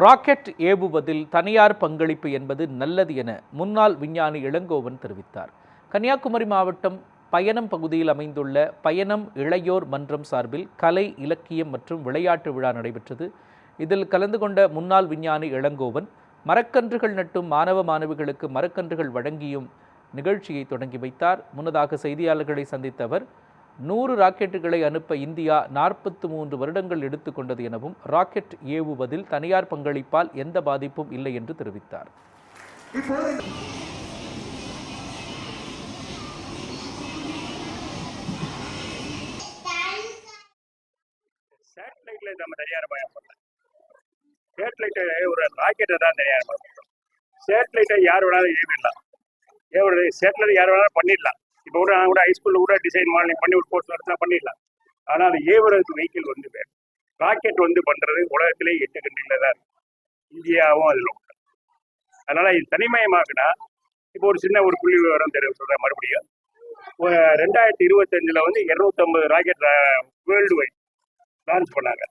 Rocket ஏவுவதில் தனியார் பங்களிப்பு என்பது நல்லது என முன்னாள் விஞ்ஞானி இளங்கோவன் தெரிவித்தார். கன்னியாகுமரி மாவட்டம் பயணம் பகுதியில் அமைந்துள்ள பயணம் இளையோர் மன்றம் சார்பில் கலை, இலக்கியம் மற்றும் விளையாட்டு விழா நடைபெற்றது. இதில் கலந்து கொண்ட முன்னாள் விஞ்ஞானி இளங்கோவன் மரக்கன்றுகள் நட்டும் மாணவ மாணவிகளுக்கு மரக்கன்றுகள் வழங்கியும் நிகழ்ச்சியை தொடங்கி வைத்தார். முன்னதாக செய்தியாளர்களை சந்தித்த அவர் 100 ராக்கெட்டுகளை அனுப்ப இந்தியா 43 வருடங்கள் எடுத்துக்கொண்டது எனவும் ராக்கெட் ஏவுவதில் தனியார் பங்களிப்பால் எந்த பாதிப்பும் இல்லை என்று தெரிவித்தார். சேட்டலைட்ல நம்ம தனியார் பயம் பண்ணல. சேட்டலைட்டை ஒரு ராக்கெட்டை தான் தனியார் பயம் பண்ணுறோம். சேட்டலைட்டை யார் வேணாலும் ஏவிடலாம். சேட்டலைட் யார் வேணாலும் பண்ணிடலாம். இப்போ கூட நான் கூட ஹைஸ்கூலில் கூட டிசைன் மாடலிங் பண்ணி ஒரு கோர்ஸ் நடத்தினா பண்ணிடலாம். ஆனால் அது ஏவுறதுக்கு வெஹிக்கிள் வந்து வேணும். ராக்கெட் வந்து பண்ணுறது உலகத்திலே 8 கண்ட்ரியில் தான் இருக்கு. இந்தியாவும் அதில் உண்டு. அதனால் இது தனிமயமாக்குனா இப்போ ஒரு சின்ன ஒரு புள்ளி விவரம் தெரியும் சொல்கிறேன். மறுபடியும் 2025 வந்து 250 ராக்கெட் வேர்ல்டு வைட் லான்ச் பண்ணாங்க.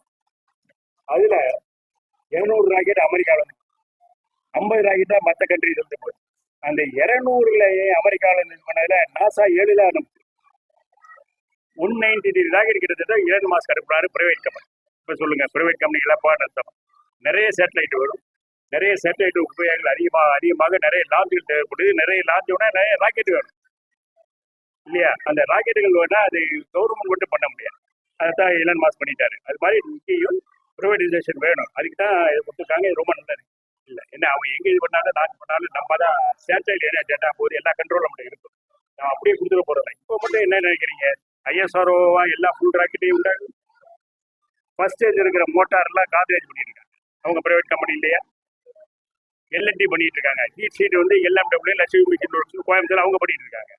அதில் 200 ராக்கெட் அமெரிக்காவில், 50 ராக்கெட் தான் மற்ற கண்ட்ரிஸ் வந்து போச்சு. அந்த 200 அமெரிக்காவில் இது பண்ணதில் நாசா 7 அனுப்புச்சு. 193 ராக்கெட் கிட்டத்தட்ட 7 மாதம் அனுப்புறாரு பிரைவேட் கம்பெனி. இப்போ சொல்லுங்க, பிரைவேட் கம்பெனி இழப்பா நஷ்டம்? நிறைய சேட்டலைட் வரும். நிறைய சேட்டலைட் உபயோகங்கள் அதிகமாக நிறைய லாஞ்சுகள் தேவைப்படுது. நிறைய லாஞ்ச் வேணா நிறைய ராக்கெட் வேணும் இல்லையா? அந்த ராக்கெட்டுகள் வேணா அது கவர்மெண்ட் மட்டும் பண்ண முடியாது. அதைத்தான் எலன் மாஸ்க் பண்ணிட்டாரு. அது மாதிரி இங்கேயும் ப்ரைவேடைசேஷன் வேணும். அதுக்கு தான் இதை கொடுத்துருக்காங்க. இது ரொம்ப நல்லது இல்லை என்ன, அவங்க எங்கே இது பண்ணாலும் லான்ச் பண்ணாலும் நம்ம தான் சேட்டலைட் ஏரியா டேட்டா போது எல்லா கண்ட்ரோல் நம்மகிட்ட இருக்கும். நம்ம அப்படியே கொடுத்துட போகிறோம். இப்போ மட்டும் என்ன நினைக்கிறீங்க? ISROவா எல்லா ஃபுல் ராக்கெட்டையும் உண்டாங்க. ஃபர்ஸ்ட் ஸ்டேஜ் இருக்கிற மோட்டார்லாம் கார்பரேஜ் பண்ணிட்டு இருக்காங்க. அவங்க பிரைவேட் கம்பெனி இல்லையா? LNT பண்ணிட்டு இருக்காங்க. ஹீட் ஷீட் வந்து LMW Lakshmi machine works Coimbatore அவங்க பண்ணிட்டு இருக்காங்க.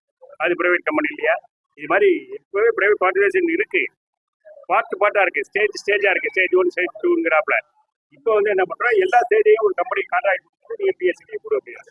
அது பிரைவேட் கம்பெனி இல்லையா? இது மாதிரி இப்போவே பிரைவேட் பார்ட்டிசிபேஷன் இருக்கு. பார்ட்டா இருக்கு. ஸ்டேஜா இருக்கு. ஸ்டேஜ் 1 ஸ்டேஜ் 2ங்கிறாப்ல. இப்போ வந்து என்ன பண்றோம், எல்லா ஸ்டேஜையும் ஒரு கம்பெனி கான்ட்ராக்ட் கொடுத்து PSC கொடு அப்படின்னா